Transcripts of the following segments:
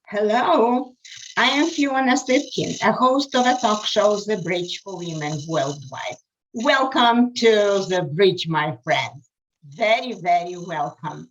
Hello, I am Fiona Sitkin, a host of a talk show, The Bridge for Women Worldwide. Welcome to The Bridge, my friends. Very, very welcome.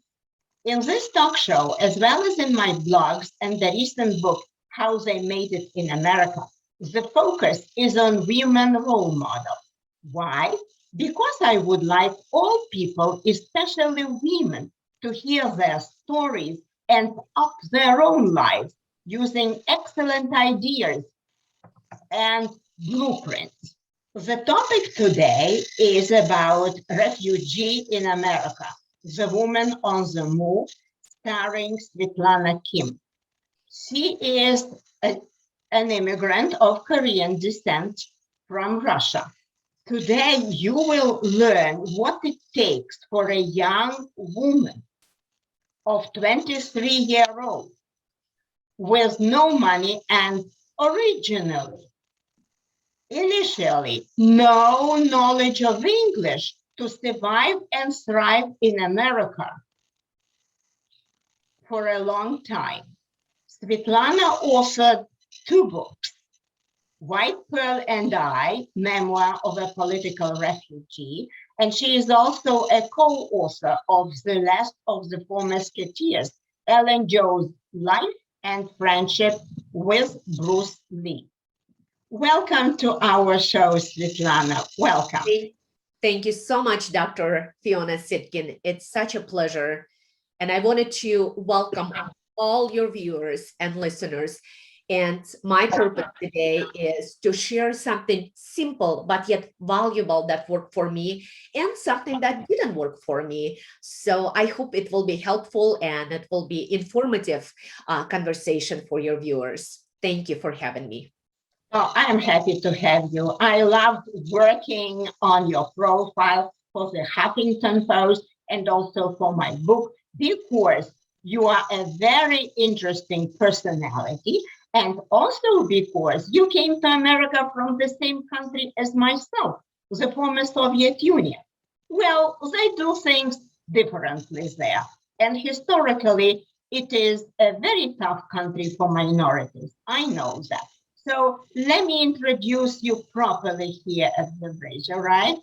In this talk show, as well as in my blogs and the recent book, How They Made It in America, the focus is on women role models. Why? Because I would like all people, especially women, to hear their stories and up their own lives using excellent ideas and blueprints. The topic today is about Refugee in America, the woman on the move, starring Svetlana Kim. She is an immigrant of Korean descent from Russia. Today, you will learn what it takes for a young woman of 23-year-old with no money and initially, no knowledge of English to survive and thrive in America for a long time. Svetlana authored two books, White Pearl and I, Memoir of a Political Refugee, and she is also a co-author of The Last of the Four Musketeers, Ellen Jo's Life and Friendship with Bruce Lee. Welcome to our show, Svetlana. Welcome. Thank you so much, Dr. Fiona Sitkin. It's such a pleasure. And I wanted to welcome all your viewers and listeners. And my purpose today is to share something simple, but yet valuable that worked for me and something that didn't work for me. So I hope it will be helpful and it will be informative conversation for your viewers. Thank you for having me. Oh, I am happy to have you. I loved working on your profile for the Huffington Post and also for my book because you are a very interesting personality. And also because you came to America from the same country as myself, the former Soviet Union. Well, they do things differently there. And historically, it is a very tough country for minorities. I know that. So let me introduce you properly here at the bridge, all right?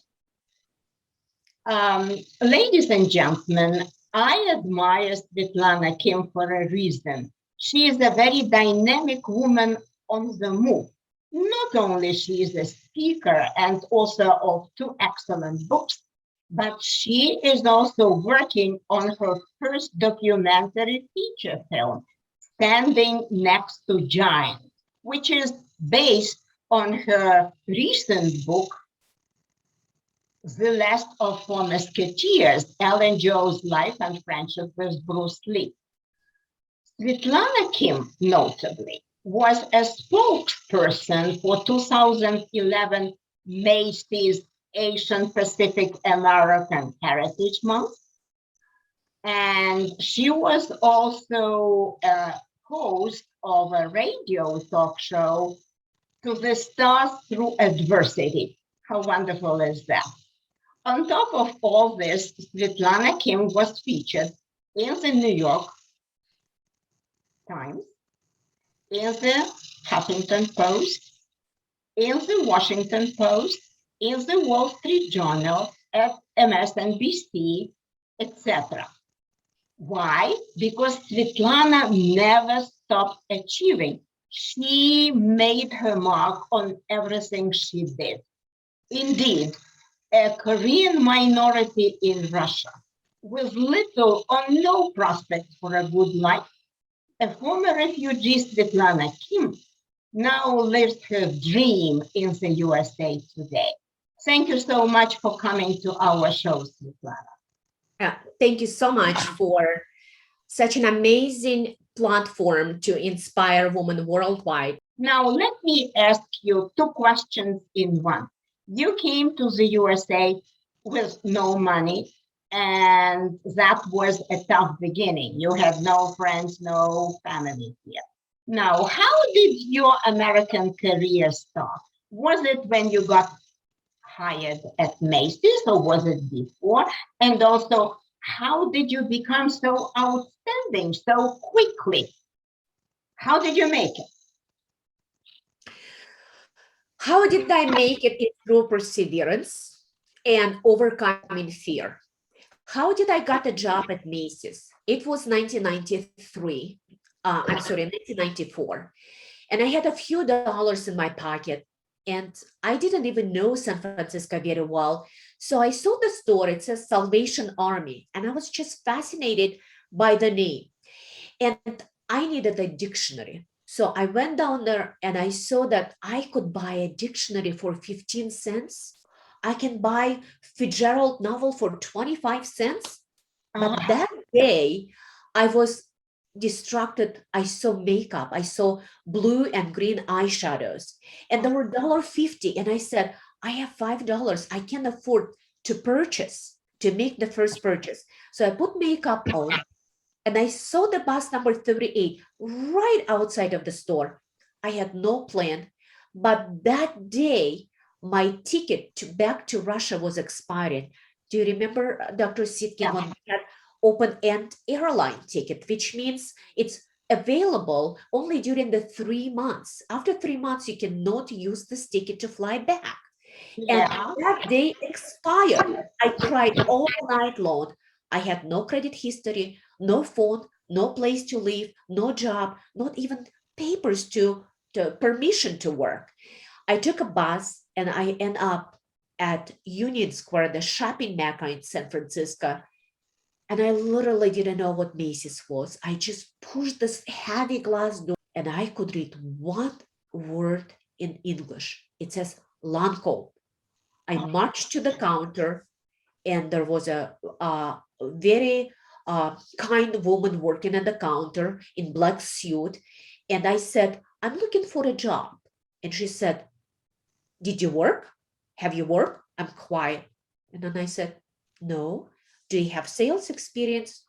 Ladies and gentlemen, I admire Svetlana Kim for a reason. She is a very dynamic woman on the move. Not only she is a speaker and author of two excellent books, but she is also working on her first documentary feature film, Standing Next to Giants, which is based on her recent book, The Last of Four Musketeers, Ellen Jo's Life and Friendship with Bruce Lee. Svetlana Kim, notably, was a spokesperson for 2011 Macy's Asian Pacific American Heritage Month. And she was also a host of a radio talk show, To the Stars Through Adversity. How wonderful is that? On top of all this, Svetlana Kim was featured in the New York Times, in the Huffington Post, in the Washington Post, in the Wall Street Journal, at MSNBC, etc. Why? Because Svetlana never stopped achieving. She made her mark on everything she did. Indeed, a Korean minority in Russia with little or no prospects for a good life, a former refugee, Svetlana Kim, now lives her dream in the USA today. Thank you so much for coming to our show, Svetlana. Thank you so much for such an amazing platform to inspire women worldwide. Now, let me ask you two questions in one. You came to the USA with no money, and that was a tough beginning. You had no friends, no family here. Now, how did your American career start? Was it when you got hired at Macy's, or was it before? And also, how did you become so outstanding so quickly? How did you make it? How did I make it? It's through perseverance and overcoming fear. How did I got a job at Macy's? It was 1993. I'm sorry, 1994. And I had a few dollars in my pocket. And I didn't even know San Francisco very well. So I saw the store. It says Salvation Army. And I was just fascinated by the name. And I needed a dictionary. So I went down there and I saw that I could buy a dictionary for 15 cents. I can buy Fitzgerald novel for 25 cents. But that day, I was distracted. I saw makeup. I saw blue and green eyeshadows. And they were $1.50. And I said, I have $5. I can't afford to purchase, to make the first purchase. So I put makeup on and I saw the bus number 38 right outside of the store. I had no plan, but that day, my ticket back to Russia was expiring. Do you remember, Dr. Sitkin, when we had open-end airline ticket, which means it's available only during the 3 months. After 3 months, you cannot use this ticket to fly back. And that day expired. I cried all night long. I had no credit history, no phone, no place to live, no job, not even papers to permission to work. I took a bus and I end up at Union Square, the shopping mecca in San Francisco. And I literally didn't know what Macy's was. I just pushed this heavy glass door and I could read one word in English. It says Lancome. I marched to the counter and there was a very kind woman working at the counter in black suit. And I said, I'm looking for a job. And she said, did you work? Have you worked? I'm quiet. And then I said, no. Do you have sales experience?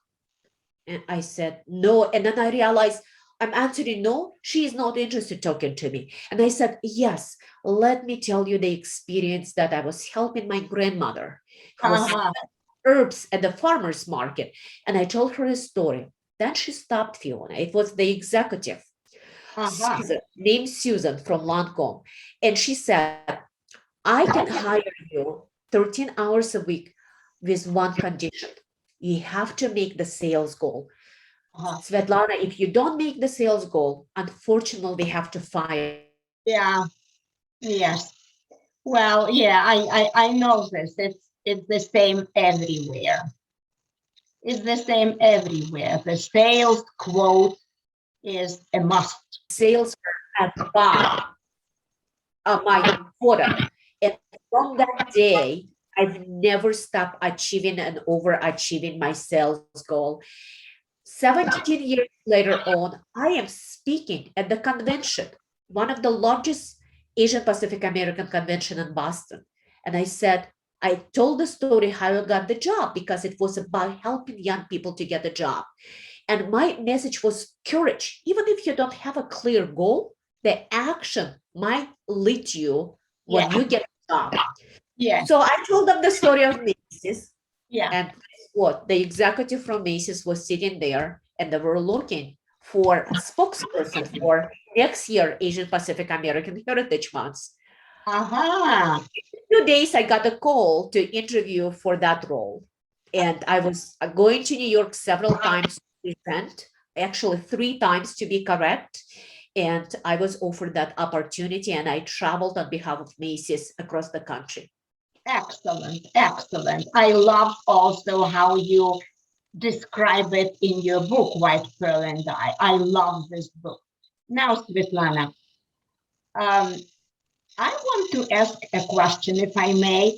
And I said, no. And then I realized I'm answering no. She is not interested talking to me. And I said, yes, let me tell you the experience that I was helping my grandmother who was herbs at the farmer's market. And I told her a story. Then she stopped, Fiona. It was the executive, Susan, named Susan from Lancome. And she said, I can hire you 13 hours a week with one condition. You have to make the sales goal. Svetlana, if you don't make the sales goal, unfortunately, we have to fire. Yeah, yes. Well, yeah, I know this. It's the same everywhere. It's the same everywhere. The sales quote is a must. Sales at bar my quota. And from that day, I've never stopped achieving and overachieving my sales goal. 17 years later on, I am speaking at the convention, one of the largest Asian Pacific American convention in Boston. And I told the story how I got the job because it was about helping young people to get a job. And my message was courage. Even if you don't have a clear goal, the action might lead you when you get a job. Yeah. So I told them the story of Macy's. Yeah. And what the executive from Macy's was sitting there and they were looking for a spokesperson for next year Asian Pacific American Heritage Month. In 2 days, I got a call to interview for that role. And I was going to New York several times to present, actually 3 times to be correct. And I was offered that opportunity and I traveled on behalf of Macy's across the country. Excellent, excellent. I love also how you describe it in your book, White Pearl and I love this book. Now, Svetlana, I want to ask a question, if I may.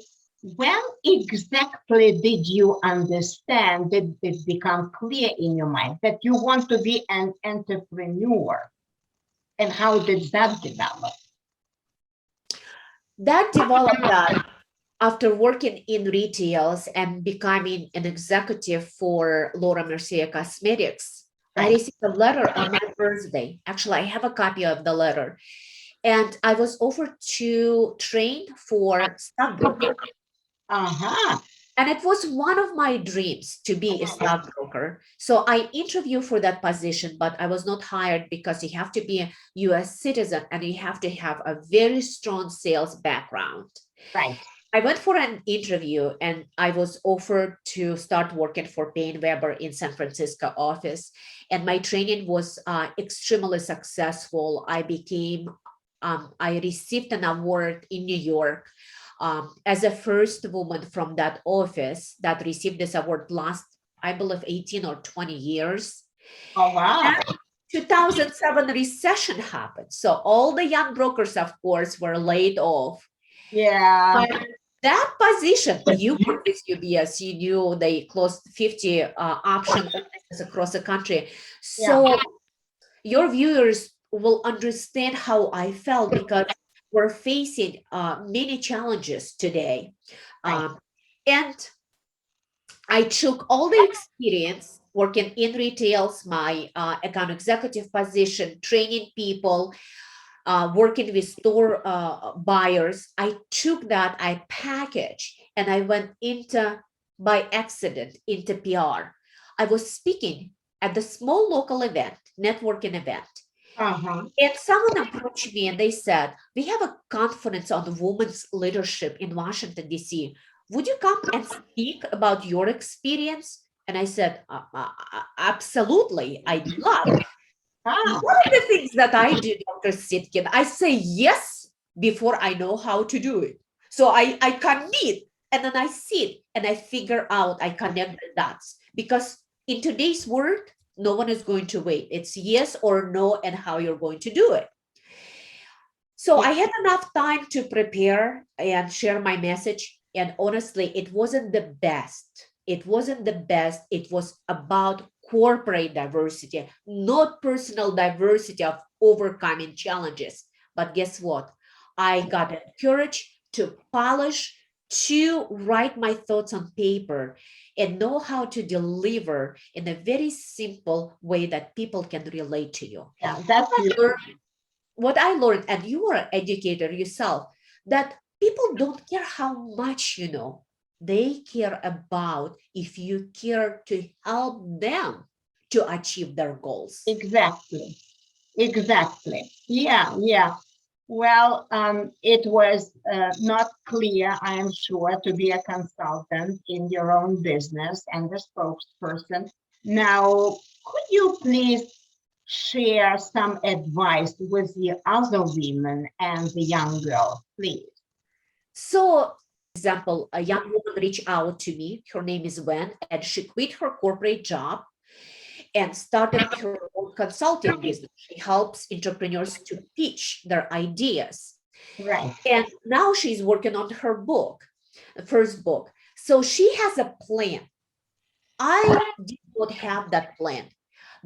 When exactly did you understand, did it become clear in your mind that you want to be an entrepreneur? And how did that develop? That developed after working in retails and becoming an executive for Laura Mercier Cosmetics. I received a letter on my birthday. Actually, I have a copy of the letter. And I was offered to train for stockbroker. And it was one of my dreams to be a stockbroker. So I interviewed for that position, but I was not hired because you have to be a US citizen and you have to have a very strong sales background. Right. I went for an interview and I was offered to start working for Payne Weber in San Francisco office. And my training was extremely successful. I received an award in New York as the first woman from that office that received this award last, I believe, 18 or 20 years. Oh, wow. And 2007 recession happened. So all the young brokers, of course, were laid off. Yeah. But that position, you work with UBS, you knew they closed 50 option offices across the country. So your viewers will understand how I felt because we're facing many challenges today. Right. And I took all the experience working in retails, my account executive position, training people, working with store buyers. I took that, I packaged, and I went into, by accident, into PR. I was speaking at the small local event, networking event. Uh-huh. And someone approached me and they said, we have a conference on women's leadership in Washington, D.C. Would you come and speak about your experience? And I said, absolutely, I'd love. Ah, One of the things that I do, Dr. Sitkin, I say yes before I know how to do it. So I commit and then I sit and I figure out, I connect the dots. Because in today's world, no one is going to wait. It's yes or no and how you're going to do it. So I had enough time to prepare and share my message. And honestly, it wasn't the best. It wasn't the best. It was about corporate diversity, not personal diversity of overcoming challenges. But guess what? I got the courage to polish, to write my thoughts on paper and know how to deliver in a very simple way that people can relate to you. yeah, that's What I learned, and you are an educator yourself, that people don't care how much you know. They care about if you care to help them to achieve their goals. exactly. Exactly. Yeah, yeah. Well, it was not clear, I am sure, to be a consultant in your own business and a spokesperson. Now, could you please share some advice with the other women and the young girl, please? So, example, a young woman reached out to me. Her name is Wen, and she quit her corporate job and started her own consulting business. She helps entrepreneurs to pitch their ideas. Right. And now she's working on her book, the first book. So she has a plan. I did not have that plan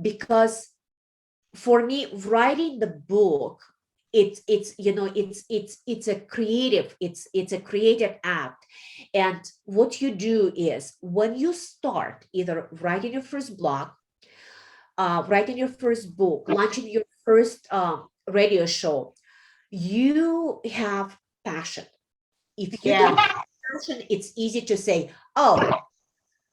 because for me, writing the book, it's a creative act. And what you do is when you start either writing your first blog, writing your first book, launching your first radio show, you have passion. If you don't have passion, it's easy to say, oh,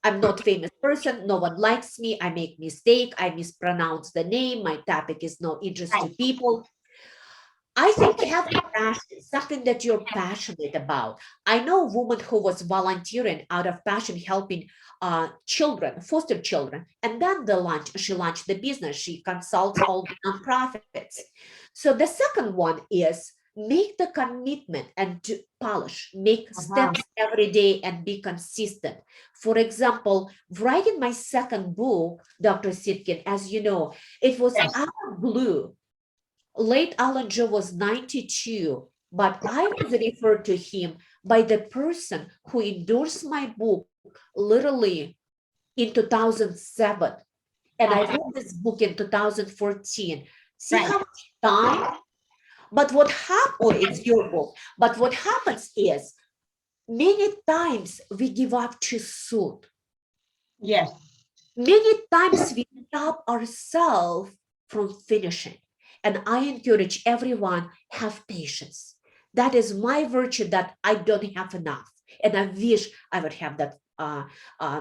I'm not a famous person, no one likes me, I make mistake, I mispronounce the name, my topic is no interest to people. I think having passion, something that you're passionate about. I know a woman who was volunteering out of passion, helping children, foster children, and then she launched the business. She consults all the nonprofits. So the second one is make the commitment and to polish, make steps every day and be consistent. For example, writing my second book, Dr. Sitkin, as you know, it was out of blue. Late Alan Joe was 92, but I was referred to him by the person who endorsed my book literally in 2007. And I wrote this book in 2014. See how much time? But what happened, oh, it's your book. But what happens is many times we give up too soon. Yes. Many times we stop ourselves from finishing. And I encourage everyone, have patience. That is my virtue that I don't have enough. And I wish I would have that uh, uh,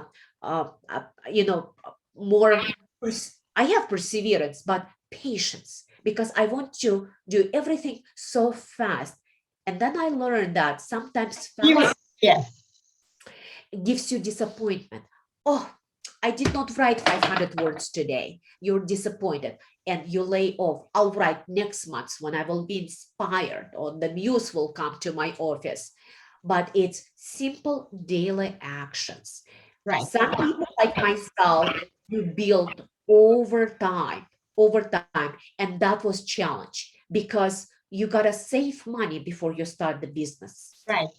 you know, more, I have perseverance, but patience, because I want to do everything so fast. And then I learned that sometimes fast Yes. gives you disappointment. Oh, I did not write 500 words today. You're disappointed and you lay off. I'll write next month when I will be inspired, or the muse will come to my office. But it's simple daily actions. Right. Some people like myself, you build over time, and that was challenge because you gotta save money before you start the business. Right.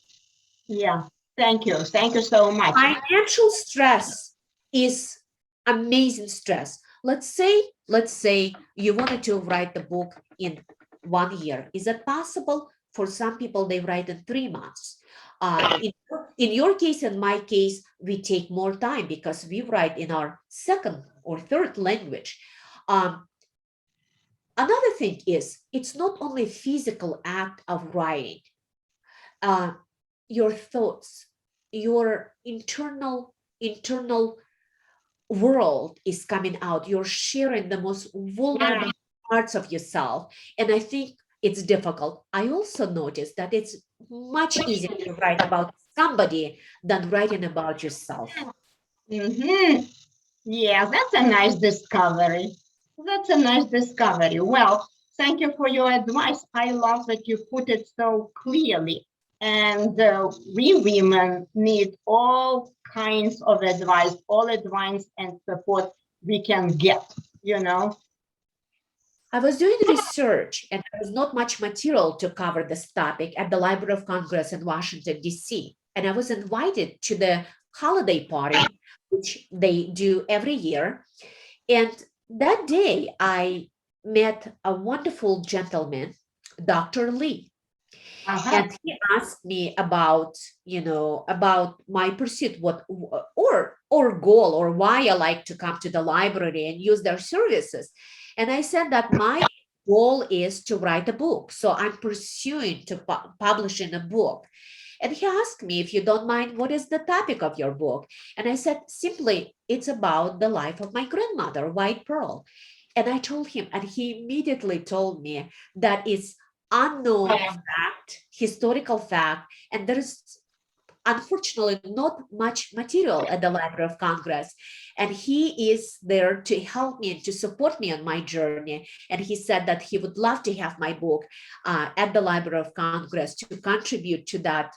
Yeah. Thank you. Thank you so much. Financial stress is amazing stress. Let's say you wanted to write the book in 1 year. Is that possible? For some people, they write in 3 months. In your case and my case, we take more time because we write in our second or third language. Um, Another thing is, it's not only physical act of writing. Uh, your thoughts, your internal world is coming out. You're sharing the most vulnerable parts of yourself. And I think it's difficult. I also noticed that it's much easier to write about somebody than writing about yourself. Mm-hmm. Yeah, that's a nice discovery. That's a nice discovery. Well, thank you for your advice. I love that you put it so clearly. And we women need all kinds of advice, all advice and support we can get, you know? I was doing research and there was not much material to cover this topic at the Library of Congress in Washington, D.C. And I was invited to the holiday party, which they do every year. And that day, I met a wonderful gentleman, Dr. Lee. Uh-huh. And he asked me about, about my pursuit, what or goal, or why I like to come to the library and use their services. And I said that my goal is to write a book. So I'm pursuing to publishing a book. And he asked me, if you don't mind, what is the topic of your book? And I said, simply, it's about the life of my grandmother, White Pearl. And I told him, and he immediately told me that it's unknown fact, historical fact, and there is unfortunately not much material at the Library of Congress. And he is there to help me and to support me on my journey. And he said that he would love to have my book at the Library of Congress to contribute to that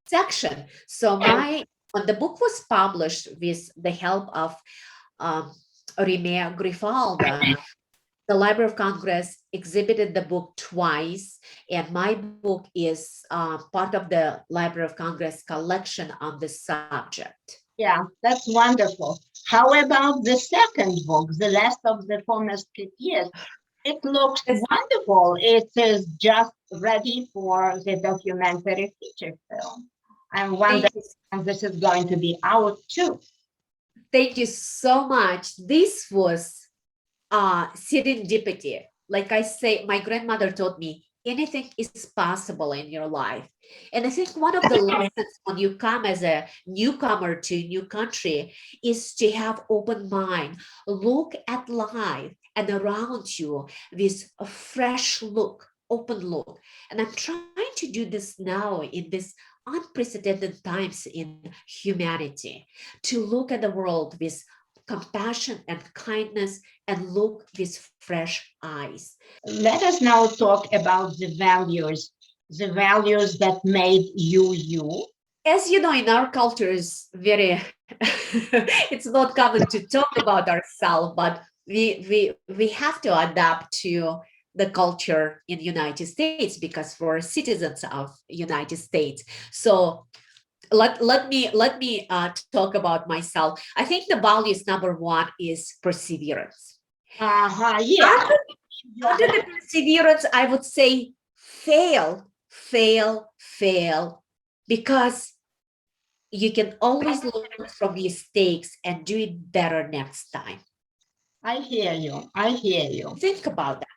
section. So when the book was published with the help of Rime Grifalda, the Library of Congress exhibited the book twice, and my book is part of the Library of Congress collection on this subject. Yeah, that's wonderful. How about the second book, The Last of the Four Musketeers? It looks wonderful. It is just ready for the documentary feature film. I'm wondering if this is going to be out too. Thank you so much. This was serendipity. Like I say, my grandmother taught me anything is possible in your life. And I think one of the lessons when you come as a newcomer to a new country is to have open mind, look at life and around you with a fresh look, open look. And I'm trying to do this now in this unprecedented times in humanity, to look at the world with compassion and kindness and look with fresh eyes. Let us now talk about the values that made you you. As you know, in our culture is very, it's not common to talk about ourselves, but we have to adapt to the culture in United States because we're citizens of United States. So let me talk about myself. I think the values number one is perseverance. Yeah. Under the perseverance, I would say fail, because you can always learn from mistakes and do it better next time. I hear you. Think about that.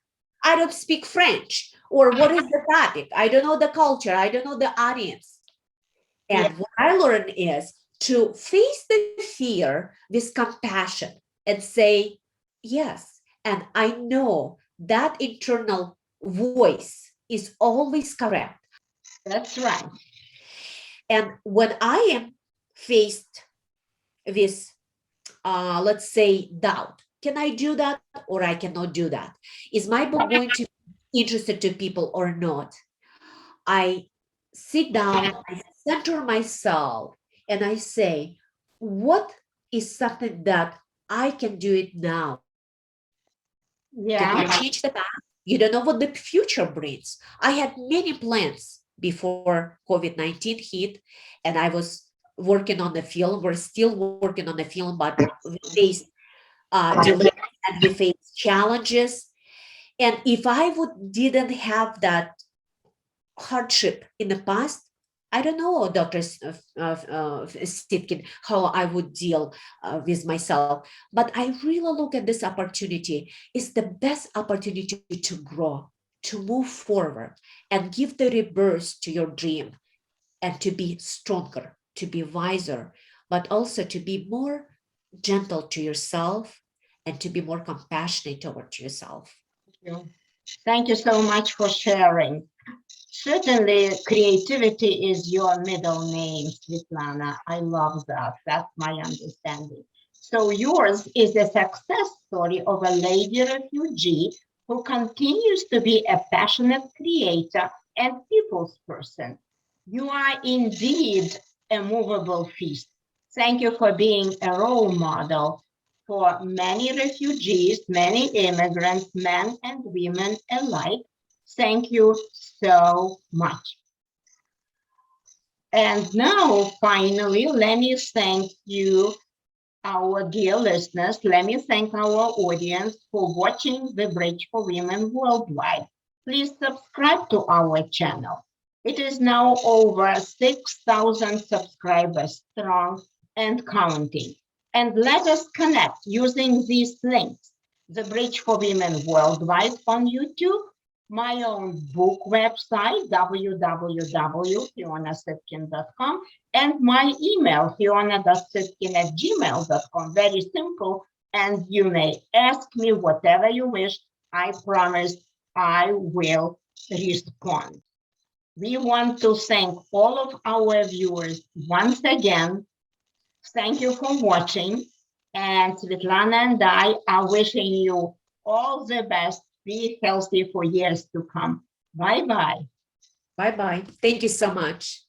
I don't speak French, or what is the topic? I don't know the culture. I don't know the audience. Yeah, And what I learned is to face the fear with compassion and say, yes. And I know that internal voice is always correct. that's right. And when I am faced with, let's say, doubt, can I do that or I cannot do that? Is my book going to be interested to people or not? I sit down, I center myself, and I say, what is something that I can do it now? Yeah, Cannot change the past. You don't know what the future brings. I had many plans before COVID-19 hit, and I was working on the film. We're still working on the film, but we faced delays and we faced challenges. And if I would didn't have that hardship in the past, I don't know, Dr. Stitkin, how I would deal with myself. But I really look at this opportunity. It's the best opportunity to grow, to move forward, and give the rebirth to your dream, and to be stronger, to be wiser, but also to be more gentle to yourself and to be more compassionate toward yourself. you. Thank you so much for sharing. Certainly, creativity is your middle name, Svetlana. I love that. That's my understanding. So yours is a success story of a lady refugee who continues to be a passionate creator and people's person. You are indeed a movable feast. Thank you for being a role model for many refugees, many immigrants, men and women alike. Thank you so much. And now, finally, let me thank you, our dear listeners. Let me thank our audience for watching The Bridge for Women Worldwide. Please subscribe to our channel. It is now over 6,000 subscribers strong and counting. And let us connect using these links. The Bridge for Women Worldwide on YouTube, my own book website, www.fionasitkin.com, and my email, fiona.sitkin@gmail.com. Very simple. And you may ask me whatever you wish. I promise I will respond. We want to thank all of our viewers once again. Thank you for watching. And Svetlana and I are wishing you all the best. Be healthy for years to come. Bye bye. Bye bye. Thank you so much.